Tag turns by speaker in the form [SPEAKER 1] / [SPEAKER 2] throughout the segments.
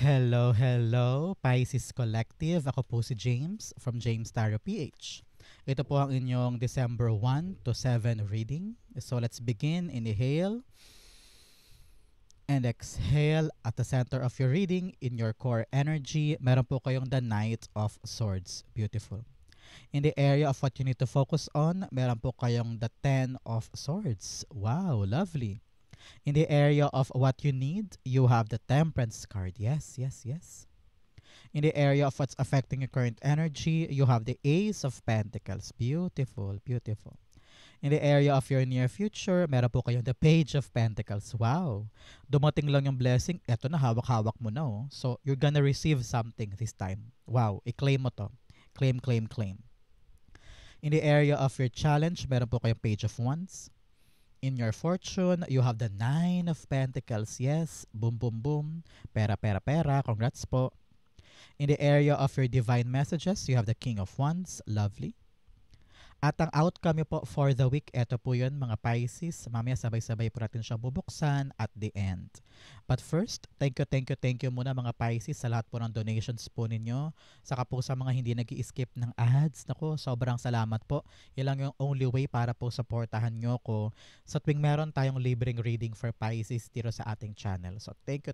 [SPEAKER 1] Hello, hello, Pisces Collective. Ako po si James from James Tarot PH. Ito po ang inyong December 1 to 7 reading. So let's begin. Inhale and exhale at the center of your reading in your core energy. Meron po kayong the Knight of Swords. Beautiful. In the area of what you need to focus on, meron po kayong the Ten of Swords. Wow, lovely. In the area of what you need, you have the Temperance card. Yes, yes, yes. In the area of what's affecting your current energy, you have the Ace of Pentacles. Beautiful, beautiful. In the area of your near future, meron po kayong the Page of Pentacles. Wow. Dumating lang yung blessing. Eto na, hawak-hawak mo na. Oh. So, you're gonna receive something this time. Wow. I-claim mo to. Claim, claim, claim. In the area of your challenge, meron po kayong Page of Wands. In your fortune, you have the Nine of Pentacles. Yes. Boom, boom, boom. Pera, pera, pera. Congrats po. In the area of your divine messages, you have the King of Wands. Lovely. At ang outcome po for the week, eto po yun mga Pisces. Mamaya sabay-sabay po natin siya bubuksan at the end. But first, thank you muna mga Pisces sa lahat po ng donations po ninyo. Saka po sa mga hindi nag-i-skip ng ads. Naku, sobrang salamat po. Yan lang yung only way para po supportahan nyo ko sa tuwing meron tayong libreng reading for Pisces dito sa ating channel. So thank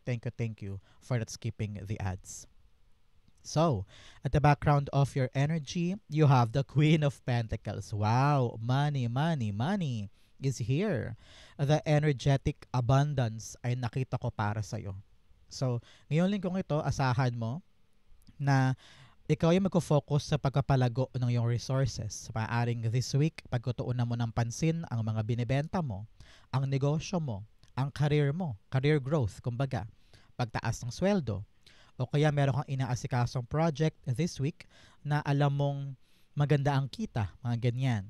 [SPEAKER 1] you for not skipping the ads. So, at the background of your energy, you have the Queen of Pentacles. Wow, money, money, money is here. The energetic abundance ay nakita ko para sa'yo. So, ngayong linggong ito, asahan mo na ikaw yung magko-focus sa pagpapalago ng iyong resources. Maaaring this week, pagtutuunan mo ng pansin ang mga binibenta mo, ang negosyo mo, ang career mo, career growth, kumbaga, pagtaas ng sweldo, o kaya meron kang inaasikasong project this week na alam mong maganda ang kita, mga ganyan.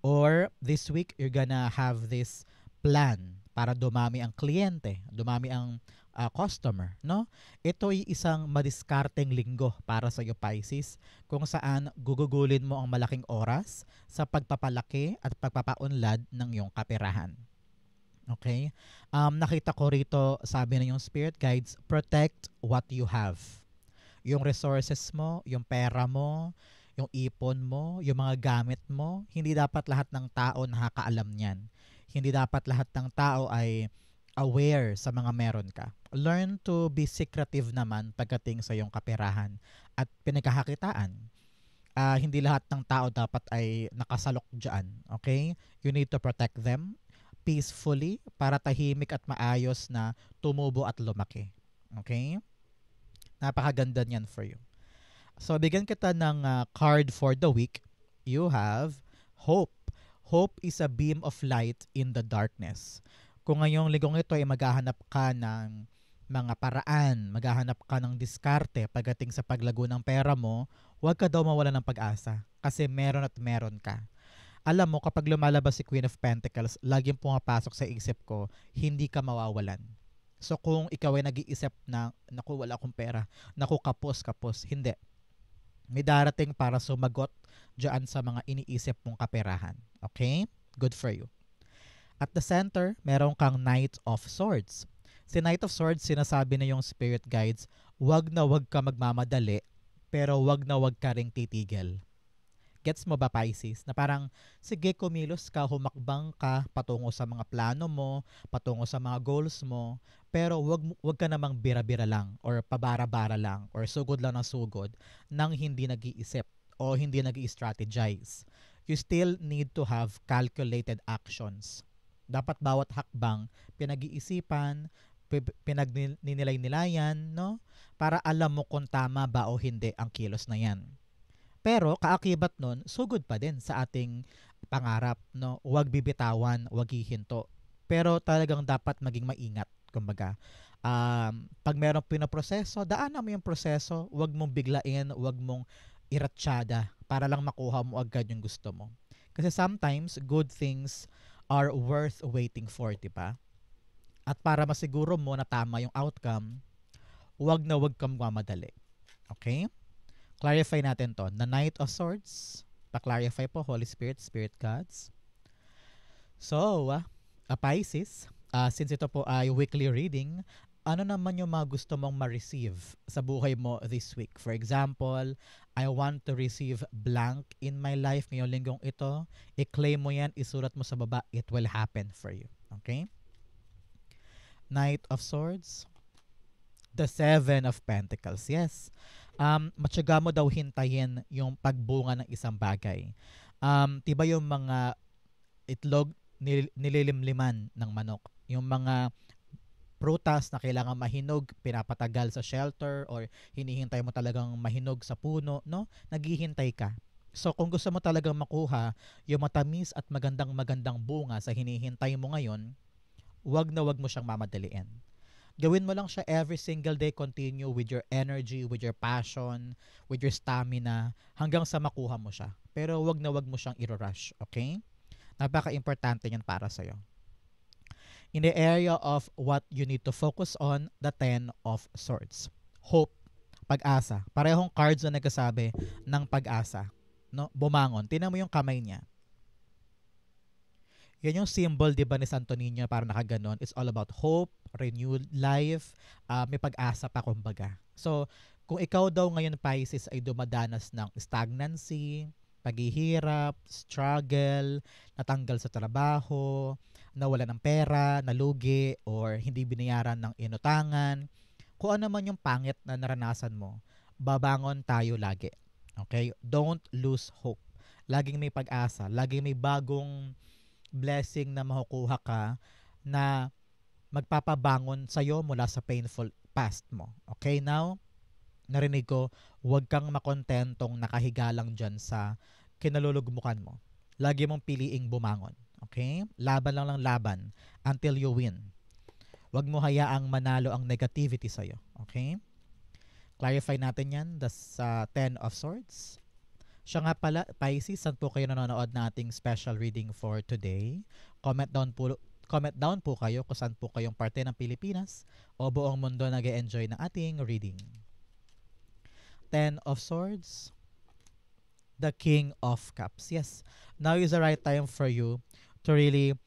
[SPEAKER 1] Or this week, you're gonna have this plan para dumami ang kliyente, dumami ang customer, no? Ito ay isang madiskarteng linggo para sa iyo, Pisces, kung saan gugugulin mo ang malaking oras sa pagpapalaki at pagpapaunlad ng iyong kaperahan. Okay? Nakita ko rito, sabi na yung spirit guides, protect what you have. Yung resources mo, yung pera mo, yung ipon mo, yung mga gamit mo, hindi dapat lahat ng tao nakakaalam niyan. Hindi dapat lahat ng tao ay aware sa mga meron ka. Learn to be secretive naman pagdating sa iyong kaperahan at pinagkakakitaan. Hindi lahat ng tao dapat ay nakasalok dyan. Okay? You need to protect them peacefully para tahimik at maayos na tumubo at lumaki. Okay? Napakaganda niyan for you. So, bigyan kita ng card for the week. You have hope. Hope is a beam of light in the darkness. Kung ngayong linggong ito ay maghahanap ka ng mga paraan, maghahanap ka ng diskarte pagdating sa paglago ng pera mo, huwag ka daw mawala ng pag-asa kasi meron at meron ka. Alam mo, kapag lumalabas si Queen of Pentacles, laging pumapasok sa isip ko, hindi ka mawawalan. So kung ikaw ay nag-iisip na, naku, wala akong pera, naku, kapos, hindi. May darating para sumagot dyan sa mga iniisip mong kaperahan. Okay? Good for you. At the center, meron kang Knight of Swords. Si Knight of Swords, sinasabi na yung spirit guides, wag na wag ka magmamadali, pero wag na wag ka ring titigil. Gets mo ba, Pisces? Na parang, sige, kumilos ka, humakbang ka patungo sa mga plano mo, patungo sa mga goals mo, pero wag ka namang bira-bira lang or pabara-bara lang or sugod lang ng sugod nang hindi nag-iisip o hindi nag-i-strategize. You still need to have calculated actions. Dapat bawat hakbang pinag-iisipan, pinagninilay-nilayan, no? Para alam mo kung tama ba o hindi ang kilos na yan. Pero kaakibat nun, sugod pa din sa ating pangarap, no? Huwag bibitawan, huwag hihinto. Pero talagang dapat maging maingat, kumbaga. Pag merong pinaproseso, daanan mo yung proseso, huwag mong biglain, huwag mong iratsyada para lang makuha mo agad yung gusto mo. Kasi sometimes, good things are worth waiting for, diba? At para masiguro mo na tama yung outcome, huwag na huwag kang mamadali. Okay? Clarify natin to. The Knight of Swords. Pa-clarify po, Holy Spirit, Spirit Gods. So, Pisces, since ito po ay weekly reading, ano naman yung mga gusto mong ma-receive sa buhay mo this week. For example, I want to receive blank in my life ngayong linggong ito. I-claim mo yan, isulat mo sa baba, it will happen for you. Okay? Knight of Swords. The Seven of Pentacles. Yes. Matyaga mo daw hintayin yung pagbunga ng isang bagay. Tiba yung mga itlog nililimliman ng manok. Yung mga prutas na kailangan mahinog, pinapatagal sa shelter or hinihintay mo talagang mahinog sa puno, no? Naghihintay ka. So kung gusto mo talagang makuha yung matamis at magandang bunga sa hinihintay mo ngayon, wag na wag mo siyang mamadaliin. Gawin mo lang siya every single day, continue with your energy, with your passion, with your stamina, hanggang sa makuha mo siya. Pero wag na wag mo siyang i-rush, okay? Napaka-importante yan para sa'yo. In the area of what you need to focus on, the Ten of Swords. Hope, pag-asa. Parehong cards na nagsasabi ng pag-asa. No? Bumangon. Tingnan mo yung kamay niya. Yan yung symbol, di ba, ni Santo Niño, para nakaganon. It's all about hope, renewed life, may pag-asa pa, kumbaga. So, kung ikaw daw ngayon, Pisces, ay dumadanas ng stagnancy, paghihirap, struggle, natanggal sa trabaho, nawala ng pera, nalugi, or hindi binayaran ng inutangan, kung ano man yung pangit na naranasan mo, babangon tayo lagi. Okay? Don't lose hope. Laging may pag-asa. Laging may bagong blessing na makukuha ka na magpapabangon sa'yo mula sa painful past mo. Okay? Now, narinig ko, huwag kang makontentong nakahiga lang dyan sa kinalulugmukan mo. Lagi mong piliing bumangon. Okay? Laban lang laban until you win. Huwag mo hayaang manalo ang negativity sa'yo. Okay? Clarify natin yan. That's Ten of Swords. Siya nga pala, Pisces, saan po kayo nanonood nating special reading for today? Comment down po kayo kung saan po kayong parte ng Pilipinas o buong mundo nag-e-enjoy ng ating reading. Ten of Swords. The King of Cups. Yes, now is the right time for you to really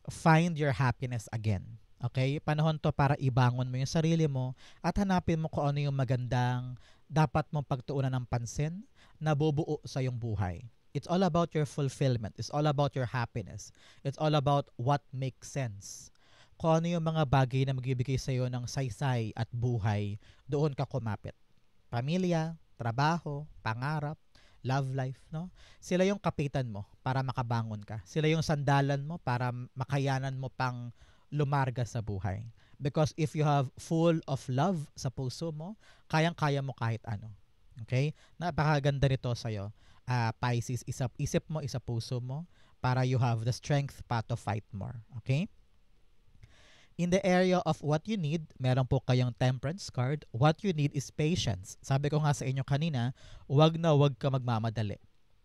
[SPEAKER 1] find your happiness again. Okay? Panahon to para ibangon mo yung sarili mo at hanapin mo kung ano yung magandang dapat mong pagtuunan ng pansin na bubuo sa iyong buhay. It's all about your fulfillment. It's all about your happiness. It's all about what makes sense. Kung ano yung mga bagay na magbibigay sa iyo ng saysay at buhay, doon ka kumapit. Pamilya, trabaho, pangarap, love life, no? Sila yung kapitan mo para makabangon ka. Sila yung sandalan mo para makayanan mo pang lumarga sa buhay. Because if you have full of love sa puso mo, kayang-kaya mo kahit ano. Okay? Napakaganda nito sa'yo. Pisces, isip mo, isa puso mo para you have the strength pa to fight more. Okay? In the area of what you need, meron po kayong Temperance card. What you need is patience. Sabi ko nga sa inyo kanina, wag ka magmamadali.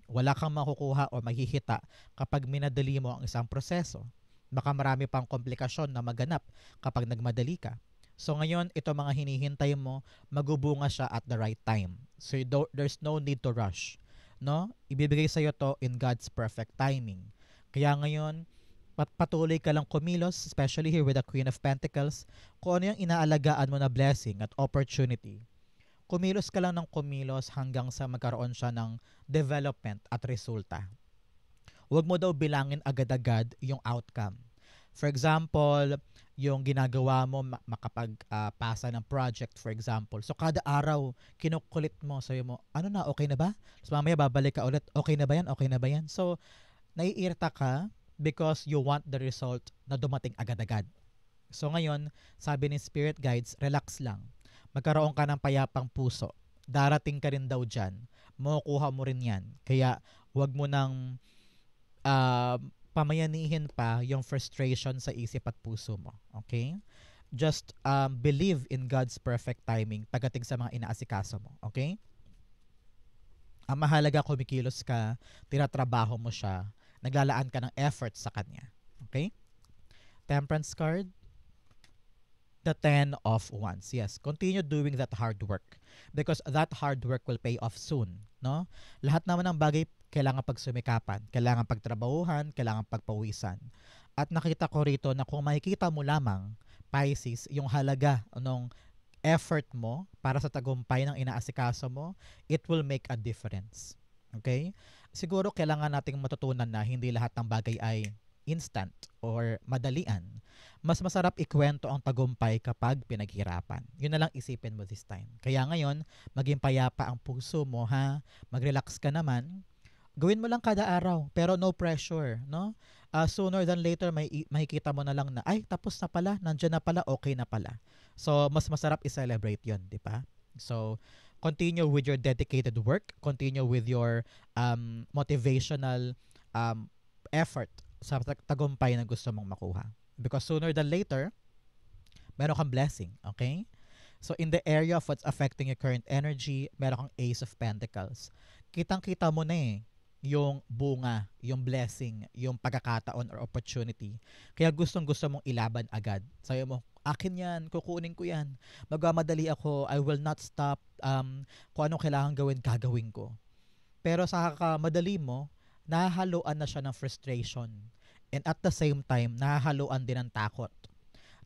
[SPEAKER 1] Wala kang makukuha o maghihita kapag minadali mo ang isang proseso. Baka marami pang komplikasyon na maganap kapag nagmadali ka. So ngayon, ito mga hinihintay mo, magubunga siya at the right time. So there's no need to rush. No? Ibibigay sa iyo to in God's perfect timing. Kaya ngayon, patuloy ka lang kumilos, especially here with the Queen of Pentacles, kung ano yung inaalagaan mo na blessing at opportunity. Kumilos ka lang ng kumilos hanggang sa magkaroon siya ng development at resulta. Huwag mo daw bilangin agad-agad yung outcome. For example, yung ginagawa mo makapagpasa ng project, for example. So, kada araw, kinukulit mo, sabi mo, ano na, okay na ba? So, mamaya babalik ka ulit, okay na ba yan? Okay na ba yan? So, naiirita ka because you want the result na dumating agad-agad. So ngayon, sabi ni Spirit Guides, relax lang. Magkaroon ka ng payapang puso. Darating ka rin daw dyan. Makukuha mo rin yan. Kaya wag mo nang pamayanihin pa yung frustration sa isip at puso mo. Okay? Just believe in God's perfect timing pagdating sa mga inaasikaso mo. Okay? Ang mahalaga, kumikilos ka, tinatrabaho mo siya, naglalaan ka ng effort sa kanya. Okay? Temperance card. The Ten of Wands. Yes, continue doing that hard work because that hard work will pay off soon. No? Lahat naman ng bagay kailangan pagsumikapan, kailangan pagtrabahuhan, kailangan pagpawisan. At nakita ko rito na kung makikita mo lamang Pisces, yung halaga ng effort mo para sa tagumpay ng inaasikaso mo, it will make a difference. Okay? Siguro kailangan nating matutunan na hindi lahat ng bagay ay instant or madalian. Mas masarap ikwento ang tagumpay kapag pinaghirapan. Yun na lang isipin mo this time. Kaya ngayon, maging payapa ang puso mo ha. Mag-relax ka naman. Gawin mo lang kada araw, pero no pressure, no? Sooner than later, makikita mo na lang na, ay, tapos na pala, nandyan na pala, okay na pala. So, mas masarap i-celebrate yun, di ba? So, continue with your dedicated work, continue with your motivational um, effort sa tagumpay na gusto mong makuha. Because sooner than later, meron kang blessing, okay? So, in the area of what's affecting your current energy, meron kang Ace of Pentacles. Kitang-kita mo na yung bunga, yung blessing, yung pagkakataon or opportunity. Kaya gustong-gusto mong ilaban agad. Sabi mo, akin yan, kukunin ko yan. Magmamadali ako, I will not stop. Kung anong kailangan gawin, gagawin ko. Pero sa kakamadali mo, nahahaluan na siya ng frustration. And at the same time, nahahaluan din ng takot.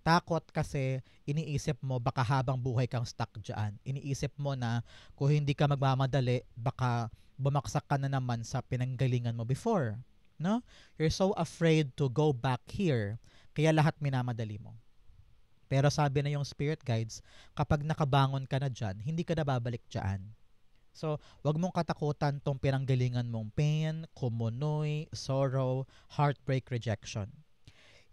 [SPEAKER 1] Takot kasi iniisip mo baka habang buhay kang stuck dyan. Iniisip mo na kung hindi ka magmamadali, baka bumaksak ka na naman sa pinanggalingan mo before. No? You're so afraid to go back here, kaya lahat minamadali mo. Pero sabi na yung spirit guides, kapag nakabangon ka na dyan, hindi ka na babalik dyan. So, wag mong katakutan tong pinanggalingan mong pain, kumunoy, sorrow, heartbreak, rejection.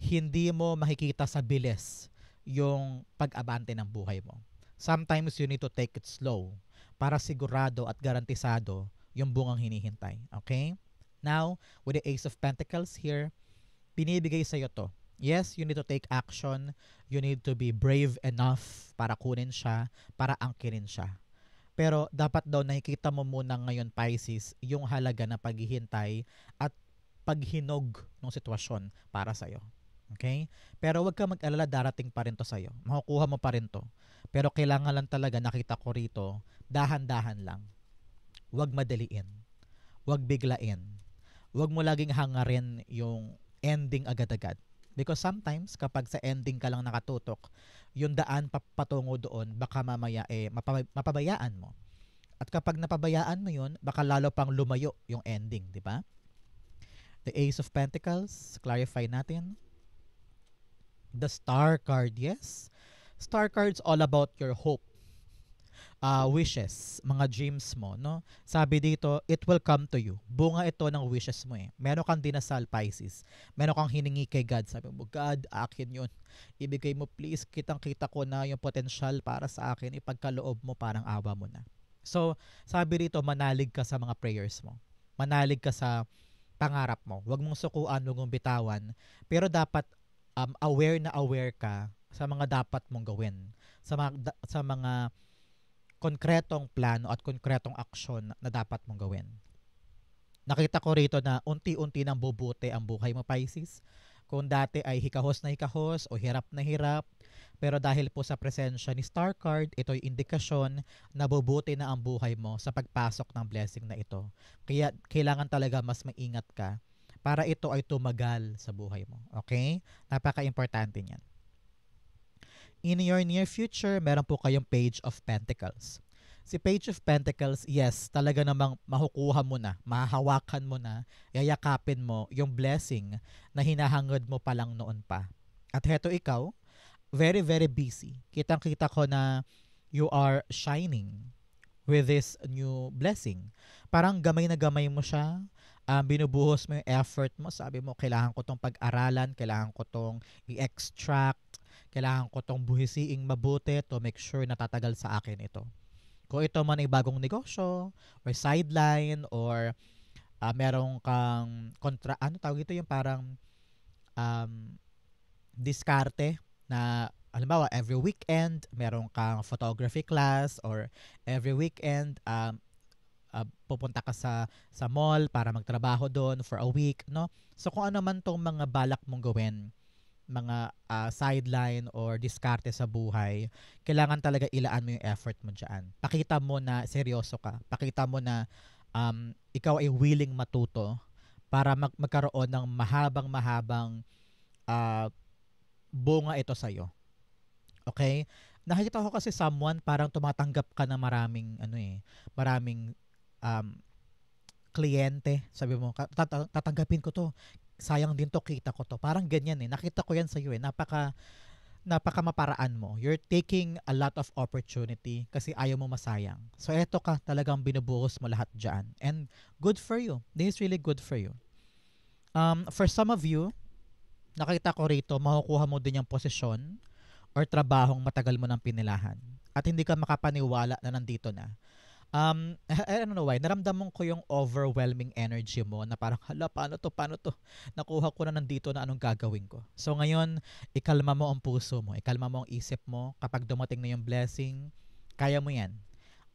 [SPEAKER 1] Hindi mo makikita sa bilis yung pag-abante ng buhay mo. Sometimes you need to take it slow para sigurado at garantisado yung bungang hinihintay. Okay? Now, with the Ace of Pentacles here, binibigay sa'yo to. Yes, you need to take action. You need to be brave enough para kunin siya, para angkirin siya. Pero dapat daw nakikita mo muna ngayon, Pisces, yung halaga na paghihintay at paghinog ng sitwasyon para sa'yo. Okay? Pero wag ka mag-alala, darating pa rin to sa'yo. Makukuha mo pa rin to. Pero kailangan lang talaga, nakita ko rito, dahan-dahan lang. Wag madaliin. Wag biglain. Wag mo laging hangarin yung ending agad-agad. Because sometimes, kapag sa ending ka lang nakatutok, yung daan patungo doon, baka mamaya mapabayaan mo. At kapag napabayaan mo yun, baka lalo pang lumayo yung ending, di ba? The Ace of Pentacles, clarify natin. The Star card, yes. Star card's all about your hope. Wishes, mga dreams mo, no? Sabi dito, it will come to you. Bunga ito ng wishes mo Meron kang dinasal, Pisces. Meron kang hiningi kay God. Sabi mo, God, akin yun. Ibigay mo please, kitang-kita ko na yung potential para sa akin. Ipagkaloob mo, parang awa mo na. So, sabi dito, manalig ka sa mga prayers mo. Manalig ka sa pangarap mo. Huwag mong sukuan, huwag mong bitawan. Pero dapat aware ka sa mga dapat mong gawin. Sa mga konkretong plano at konkretong aksyon na dapat mong gawin. Nakita ko rito na unti-unti nang bubuti ang buhay mo, Pisces. Kung dati ay hikahos na hikahos o hirap na hirap, pero dahil po sa presensya ni Star Card, ito'y indikasyon na bubuti na ang buhay mo sa pagpasok ng blessing na ito. Kaya kailangan talaga mas maingat ka para ito ay tumagal sa buhay mo. Okay? Napaka-importante niyan. In your near future, meron po kayong Page of Pentacles. Si Page of Pentacles, yes, talaga namang makukuha mo na, mahahawakan mo na, yayakapin mo yung blessing na hinahangad mo pa lang noon pa. At heto ikaw, very, very busy. Kitang-kita ko na you are shining with this new blessing. Parang gamay na gamay mo siya, binubuhos mo yung effort mo. Sabi mo, kailangan ko tong pag-aralan, kailangan ko tong i-extract, kailangan ko tong buhisiing mabuti to make sure na tatagal sa akin ito. Kung ito man ay bagong negosyo, or sideline, or merong kang tawag ito yung parang diskarte na, halimbawa, every weekend, merong kang photography class, or every weekend, pupunta ka sa mall para magtrabaho doon for a week, no? So kung ano man tong mga balak mong gawin, mga sideline or diskarte sa buhay, kailangan talaga ilaan mo yung effort mo dyan. Pakita mo na seryoso ka. Pakita mo na ikaw ay willing matuto para magkaroon ng mahabang bunga ito sa'yo. Okay? Nakikita ko kasi someone parang tumatanggap ka na maraming maraming um, kliyente. Sabi mo, tatanggapin ko to. Sayang din to, kita ko to. Parang ganyan eh. Nakita ko yan sa iyo eh. Napaka maparaan mo. You're taking a lot of opportunity kasi ayaw mo masayang. So eto ka, talagang binubuhos mo lahat dyan. And good for you. This is really good for you. For some of you, nakita ko rito, makukuha mo din yung posisyon or trabahong matagal mo nang pinilahan. At hindi ka makapaniwala na nandito na. I don't know why, naramdaman ko yung overwhelming energy mo na parang, hala, paano to? Nakuha ko na nandito na anong gagawin ko. So ngayon, ikalma mo ang puso mo, ikalma mo ang isip mo, kapag dumating na yung blessing, kaya mo yan.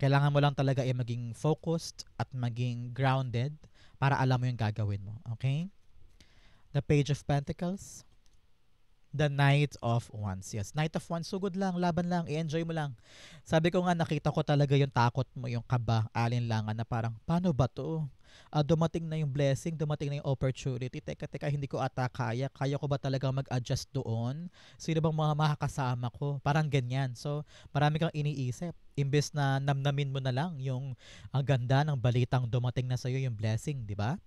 [SPEAKER 1] Kailangan mo lang talaga ay maging focused at maging grounded para alam mo yung gagawin mo. Okay? The Page of Pentacles. The Knight of Wands. Yes, Knight of Wands. Sugod lang, laban lang, i-enjoy mo lang. Sabi ko nga, nakita ko talaga yung takot mo, yung kaba, alinlangan na parang, paano ba to? Dumating na yung blessing, dumating na yung opportunity. Teka, hindi ko ata kaya. Kaya ko ba talagang mag-adjust doon? Sino bang mga makakasama ko? Parang ganyan. So, marami kang iniisip. Imbes na namnamin mo na lang yung ang ganda ng balitang dumating na sa'yo yung blessing, di ba?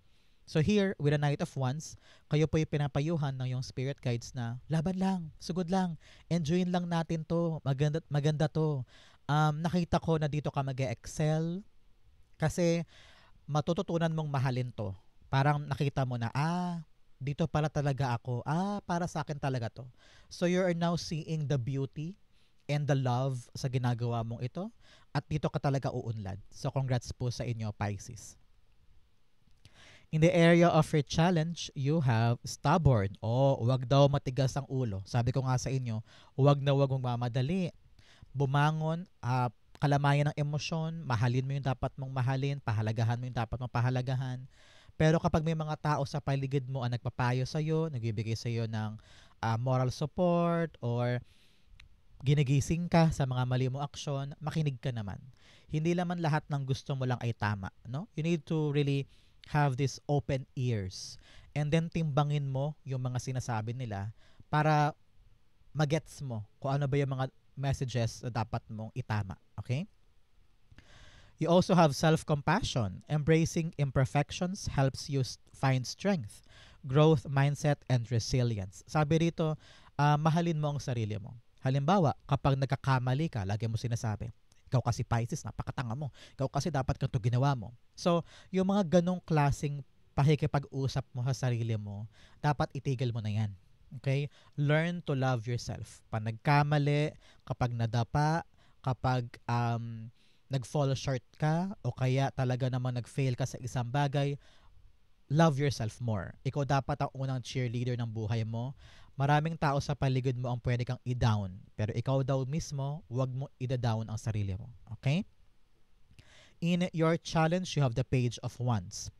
[SPEAKER 1] So here, with a Knight of Wands, kayo po yung pinapayuhan ng yung spirit guides na laban lang, sugod lang, enjoyin lang natin to, maganda to. Nakita ko na dito ka mag-excel kasi matututunan mong mahalin to. Parang nakita mo na, dito pala talaga ako. Para sa akin talaga to. So you are now seeing the beauty and the love sa ginagawa mong ito at dito ka talaga uunlad. So congrats po sa inyo, Pisces. In the area of your challenge, you have stubborn. Huwag daw matigas ang ulo. Sabi ko nga sa inyo, huwag na huwag mong mamadali. Bumangon, kalamayan ng emosyon, mahalin mo yung dapat mong mahalin, pahalagahan mo yung dapat mong pahalagahan. Pero kapag may mga tao sa paligid mo ang nagpapayo sa'yo, nagbibigay sa'yo ng moral support or ginigising ka sa mga mali mo aksyon, makinig ka naman. Hindi naman lahat ng gusto mo lang ay tama, no? You need to really have these open ears and then timbangin mo yung mga sinasabi nila para magets mo kung ano ba yung mga messages na dapat mong itama. Okay? You also have self-compassion. Embracing imperfections helps you find strength, growth, mindset, and resilience. Sabi rito, mahalin mo ang sarili mo. Halimbawa, kapag nagkakamali ka, lagi mo sinasabi, ikaw kasi Pisces, napakatanga mo. Ikaw kasi dapat kang ito ginawa mo. So, yung mga ganong klaseng pakikipag-usap mo sa sarili mo, dapat itigil mo na yan. Okay? Learn to love yourself. Pag nagkamali, kapag nadapa, kapag nag-fall short ka, o kaya talaga naman nag-fail ka sa isang bagay, love yourself more. Ikaw dapat ang unang cheerleader ng buhay mo. Maraming tao sa paligid mo ang pwede kang i-down. Pero ikaw daw mismo, huwag mo i-down ang sarili mo. Okay? In your challenge, you have the Page of Wands.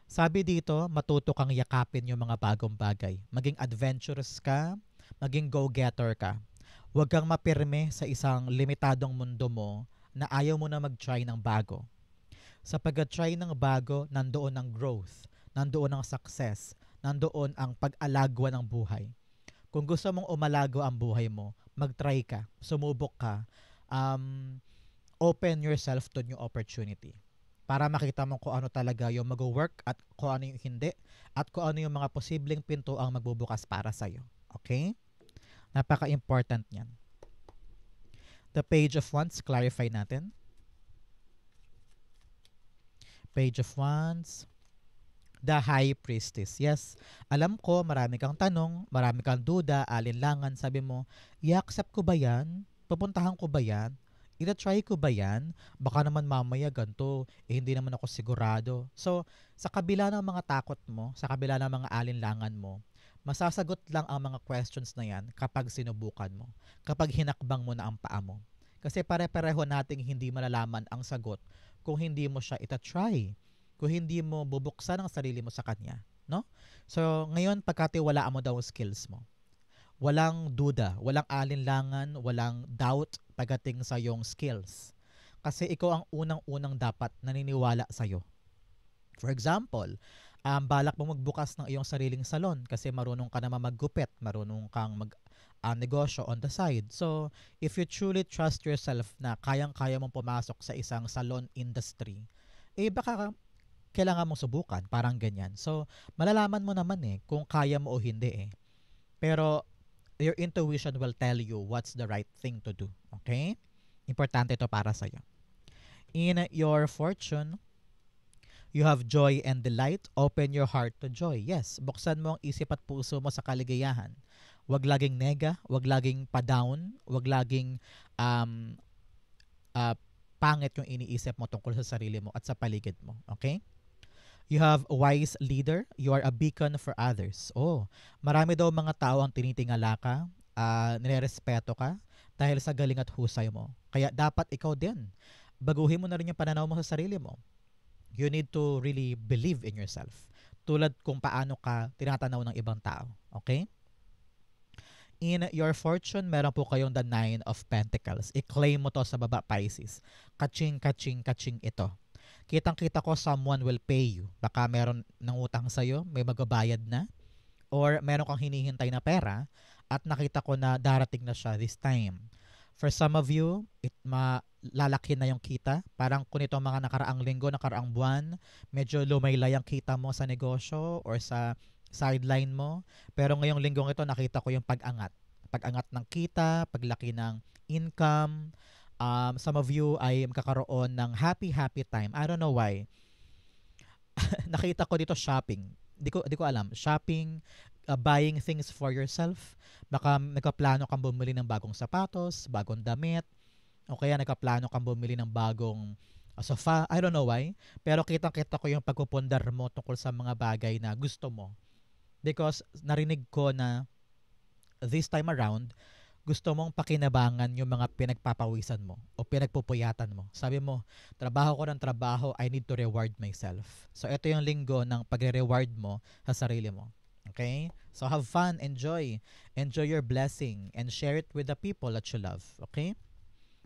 [SPEAKER 1] Sabi dito, matuto kang yakapin yung mga bagong bagay. Maging adventurous ka, maging go-getter ka. Huwag kang mapirme sa isang limitadong mundo mo na ayaw mo na mag-try ng bago. Sa pag-try ng bago, nandoon ang growth, nandoon ang success, nandoon ang pag-alagwa ng buhay. Kung gusto mong umalago ang buhay mo, mag-try ka, sumubok ka, open yourself to new opportunity para makita mo kung ano talaga yung mag-work at kung ano yung hindi at kung ano yung mga posibleng pinto ang magbubukas para sa'yo. Okay? Napaka-important niyan. The Page of Wands, clarify natin. Page of Wands. The High Priestess. Yes, alam ko marami kang tanong, marami kang duda, alinlangan. Sabi mo, i-accept ko ba yan? Pupuntahan ko ba yan? Ita-try ko ba yan? Baka naman mamaya ganito, hindi naman ako sigurado. So, sa kabila ng mga takot mo, sa kabila ng mga alinlangan mo, masasagot lang ang mga questions na yan kapag sinubukan mo, kapag hinakbang mo na ang paa mo. Kasi pare-pareho nating hindi malalaman ang sagot kung hindi mo siya ita-try, kung hindi mo bubuksan ang sarili mo sa kanya, no? So, ngayon pagkatiwalaan mo daw ang skills mo. Walang duda, walang alinlangan, walang doubt pagdating sa iyong skills. Kasi ikaw ang unang-unang dapat naniniwala sa iyo. For example, balak mo magbukas ng iyong sariling salon kasi marunong ka naman maggupit, marunong kang negosyo on the side. So, if you truly trust yourself na kayang-kaya mong pumasok sa isang salon industry, baka kailangan mong subukan, parang ganyan. So, malalaman mo naman kung kaya mo o hindi. Pero, your intuition will tell you what's the right thing to do. Okay? Importante ito para sa'yo. In your fortune, you have joy and delight. Open your heart to joy. Yes, buksan mo ang isip at puso mo sa kaligayahan. Wag laging nega, wag laging pa-down, wag laging um, pangit yung iniisip mo tungkol sa sarili mo at sa paligid mo. Okay? You have a wise leader. You are a beacon for others. Oh, marami daw mga tao ang tinitingala ka, nirerespeto ka dahil sa galing at husay mo. Kaya dapat ikaw din. Baguhin mo na rin yung pananaw mo sa sarili mo. You need to really believe in yourself. Tulad kung paano ka tinatanaw ng ibang tao. Okay? In your fortune, meron po kayong the 9 of Pentacles. I-claim mo to sa baba, Pisces. Kaching, kaching, kaching ito. Kitang-kita ko someone will pay you. Baka meron ng utang sa'yo, may magbabayad na. Or meron kang hinihintay na pera at nakita ko na darating na siya this time. For some of you, lalaki na yung kita. Parang kung itong mga nakaraang linggo, nakaraang buwan, medyo lumaylay ang kita mo sa negosyo or sa sideline mo. Pero ngayong linggong ito, nakita ko yung pag-angat. Pag-angat ng kita, paglaki ng income. Some of you ay magkakaroon ng happy time. I don't know why. Nakita ko dito shopping. Di ko alam. Shopping, buying things for yourself. Baka nagkaplano kang bumili ng bagong sapatos, bagong damit, o kaya nagkaplano kang bumili ng bagong sofa. I don't know why. Pero kitang-kita ko yung pagpupundar mo tungkol sa mga bagay na gusto mo. Because narinig ko na this time around, gusto mong pakinabangan yung mga pinagpapawisan mo o pinagpupuyatan mo. Sabi mo, trabaho ko ng trabaho, I need to reward myself. So ito yung linggo ng pagre-reward mo sa sarili mo. Okay? So have fun, enjoy. Enjoy your blessing and share it with the people that you love. Okay?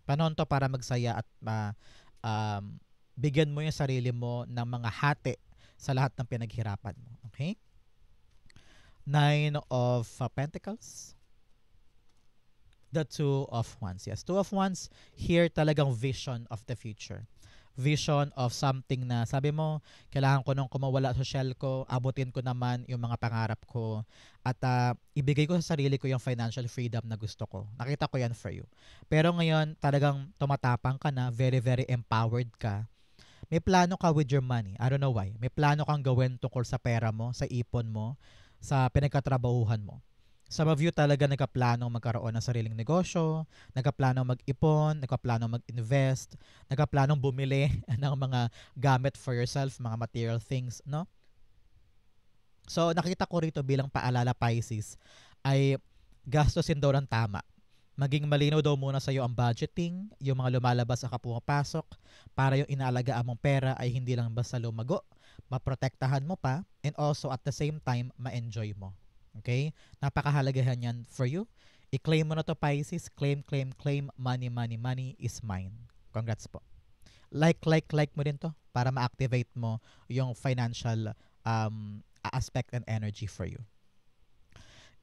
[SPEAKER 1] Panahon to para magsaya at bigyan mo yung sarili mo ng mga hati sa lahat ng pinaghirapan mo. Okay? 9 of Pentacles. The 2 of Wands. Yes, 2 of Wands, here talagang vision of the future. Vision of something na sabi mo, kailangan ko nung kumawala sa shell ko, abutin ko naman yung mga pangarap ko at ibigay ko sa sarili ko yung financial freedom na gusto ko. Nakita ko yan for you. Pero ngayon, talagang tumatapang ka na, very empowered ka. May plano ka with your money. I don't know why. May plano kang gawin tungkol sa pera mo, sa ipon mo, sa pinagkatrabahuhan mo. Some of you talaga nagkaplanong magkaroon ng sariling negosyo, nagkaplanong mag-ipon, nagkaplanong mag-invest, nagkaplanong bumili ng mga gamit for yourself, mga material things, no? So, nakita ko rito bilang paalala, Pisces, ay gastusin daw ng tama. Maging malinaw daw muna sa iyo ang budgeting, yung mga lumalabas at pumapasok, para yung inaalagaan mong pera ay hindi lang basta lumago, maprotektahan mo pa, and also at the same time, ma-enjoy mo. Okay? Napakahalagahan yan for you. I-claim mo na to, Pisces. Claim. Money is mine. Congrats po. Like mo din to para ma-activate mo yung financial aspect and energy for you.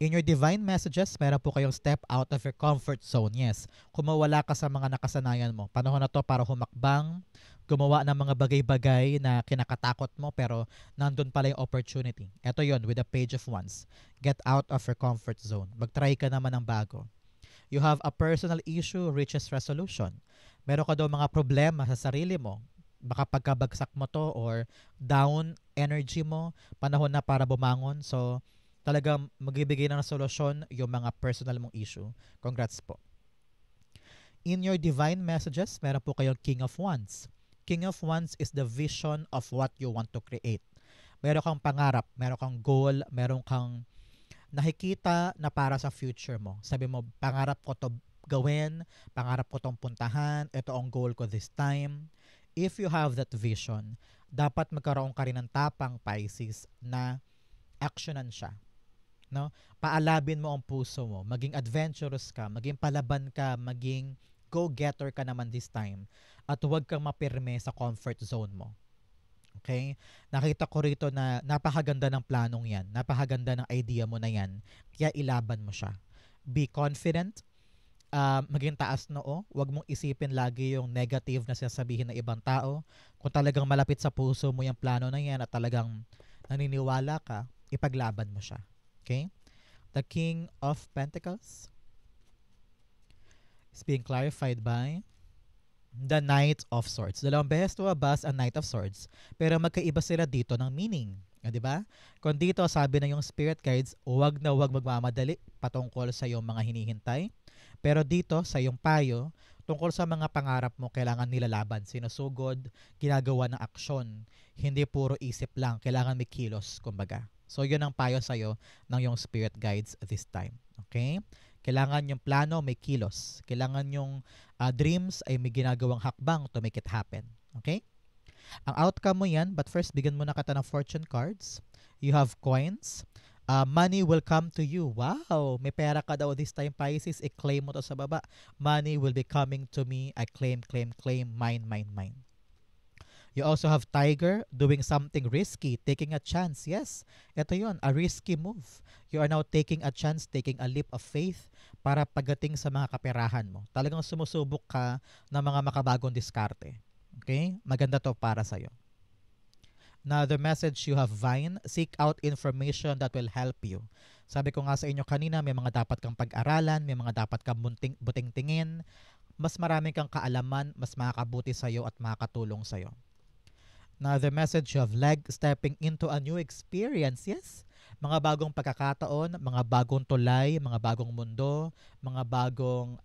[SPEAKER 1] In your divine messages, meron po kayong step out of your comfort zone. Yes, kung mawala ka sa mga nakasanayan mo, panahon na to para humakbang, gumawa ng mga bagay-bagay na kinakatakot mo pero nandun pala yung opportunity. Ito yon with the Page of Wands. Get out of your comfort zone. Mag-try ka naman ng bago. You have a personal issue, reaches resolution. Meron ka daw mga problema sa sarili mo. Baka pagkabagsak mo to or down energy mo, panahon na para bumangon. So, talagang magbibigay ng solusyon yung mga personal mong issue. Congrats po. In your divine messages, meron po kayong King of Wands. King of Wands is the vision of what you want to create. Meron kang pangarap, meron kang goal, meron kang nakikita na para sa future mo. Sabi mo, pangarap ko to gawin, pangarap ko tong puntahan, ito ang goal ko this time. If you have that vision, dapat magkaroon ka rin ng tapang, Pisces, na actionan siya. No? Paalabin mo ang puso mo, maging adventurous ka, maging palaban ka, maging go-getter ka naman this time, at huwag kang mapirme sa comfort zone mo. Okay? Nakita ko rito na napakaganda ng planong yan, napakaganda ng idea mo na yan, kaya ilaban mo siya. Be confident. Maging taas noo. Huwag mong isipin lagi yung negative na sinasabihin ng ibang tao. Kung talagang malapit sa puso mo yung plano na yan at talagang naniniwala ka, ipaglaban mo siya. Okay? The King of Pentacles is being clarified by the Knight of Swords. Dalawang beses tumabas ang Knight of Swords, pero magkaiba sila dito ng meaning. Di ba? Kung dito sabi na yung spirit guides, huwag na huwag magmamadali patungkol sa iyong mga hinihintay. Pero dito sa iyong payo, tungkol sa mga pangarap mo, kailangan nilalaban, sinusugod, ginagawa ng aksyon. Hindi puro isip lang, kailangan may kilos, kumbaga. So yun ang payo sa iyo ng yung spirit guides this time. Okay? Kailangan yung plano may kilos. Kailangan yung dreams ay may ginagawang hakbang to make it happen. Okay? Ang outcome mo yan, but first, bigyan mo na kita ng fortune cards. You have coins. Money will come to you. Wow! May pera ka daw this time, Pisces. I-claim mo to sa baba. Money will be coming to me. I claim, claim, claim. Mine, mine, mine. You also have Tiger doing something risky, taking a chance. Yes, ito yun, a risky move. You are now taking a chance, taking a leap of faith para pagdating sa mga kaperahan mo. Talagang sumusubok ka ng mga makabagong diskarte. Okay? Maganda to para sa'yo. Now, the message you have Vine, seek out information that will help you. Sabi ko nga sa inyo kanina, may mga dapat kang pag-aralan, may mga dapat kang buting tingin, mas marami kang kaalaman, mas makakabuti sa'yo at makakatulong sa'yo. Now, the message you have Leg, stepping into a new experience. Yes, mga bagong pagkakataon, mga bagong tulay, mga bagong mundo, mga bagong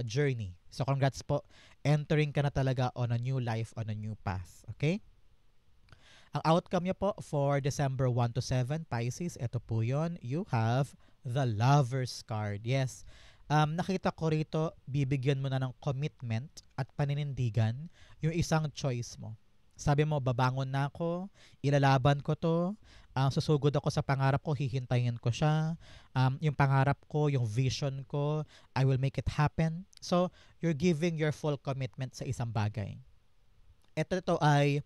[SPEAKER 1] journey. So, congrats po. Entering ka na talaga on a new life, on a new path. Okay? Ang outcome niya po for December 1 to 7, Pisces, ito po yun. You have the Lover's card. Yes. Nakita ko rito, bibigyan mo na ng commitment at paninindigan yung isang choice mo. Sabi mo, babangon na ako, ilalaban ko to, susugod ako sa pangarap ko, hihintayin ko siya. Yung pangarap ko, yung vision ko, I will make it happen. So, you're giving your full commitment sa isang bagay. Ito ay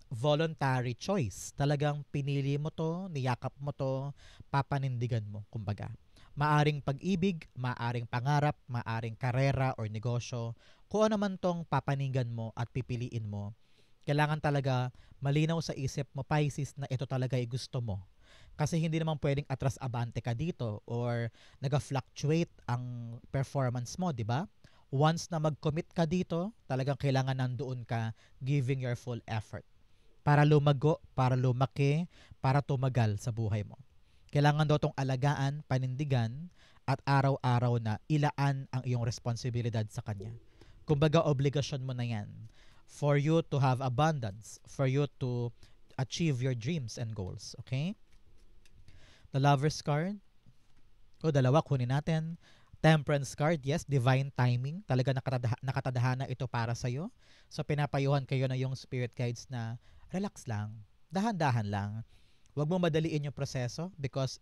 [SPEAKER 1] voluntary choice. Talagang pinili mo to, niyakap mo to, papanindigan mo, kumbaga. Maaring pag-ibig, maaring pangarap, maaring karera or negosyo, kung ano man tong papaningan mo at pipiliin mo, kailangan talaga malinaw sa isip mo, Pisces, na ito talaga ay gusto mo. Kasi hindi naman pwedeng atras-abante ka dito or nag-fluctuate ang performance mo, di ba? Once na mag-commit ka dito, talagang kailangan nandoon ka giving your full effort. Para lumago, para lumaki, para tumagal sa buhay mo. Kailangan daw itong alagaan, panindigan, at araw-araw na ilaan ang iyong responsibilidad sa Kanya. Kumbaga, obligasyon mo na yan for you to have abundance, for you to achieve your dreams and goals. Okay? The Lover's card. Dalawa, kunin natin. Temperance card, yes, divine timing. Talaga nakatadhana ito para sa'yo. So, pinapayuhan kayo na yung spirit guides na relax lang, dahan-dahan lang. Huwag mo madaliin yung proseso because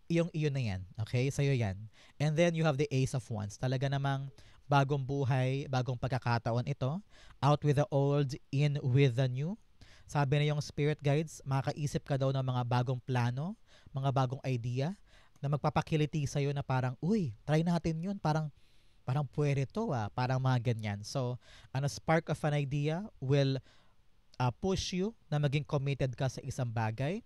[SPEAKER 1] iyo na yan. Okay? Sa'yo yan. And then, you have the Ace of Wands. Talaga namang bagong buhay, bagong pagkakataon ito. Out with the old, in with the new. Sabi na yung spirit guides, makakaisip ka daw ng mga bagong plano, mga bagong idea, na magpapakiliti sa'yo na parang, uy, try natin yun. Parang pwede to parang mga ganyan. So, spark of an idea will push you na maging committed ka sa isang bagay.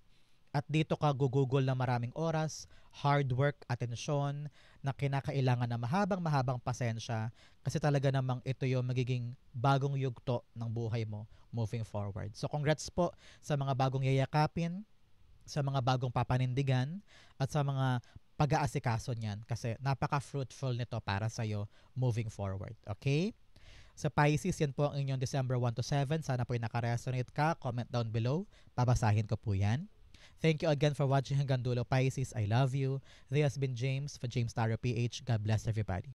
[SPEAKER 1] At dito ka gugugol na maraming oras, hard work, atensyon, na kinakailangan na mahabang pasensya kasi talaga namang ito yung magiging bagong yugto ng buhay mo moving forward. So congrats po sa mga bagong yayakapin, sa mga bagong papanindigan, at sa mga pag-aasikaso niyan kasi napaka-fruitful nito para sa'yo moving forward. Okay? Sa Pisces, yan po ang inyong December 1 to 7. Sana po yung nakaresonate ka. Comment down below. Babasahin ko po yan. Thank you again for watching hanggang dulo, Pisces. I love you. This has been James for James Tarot PH. God bless everybody.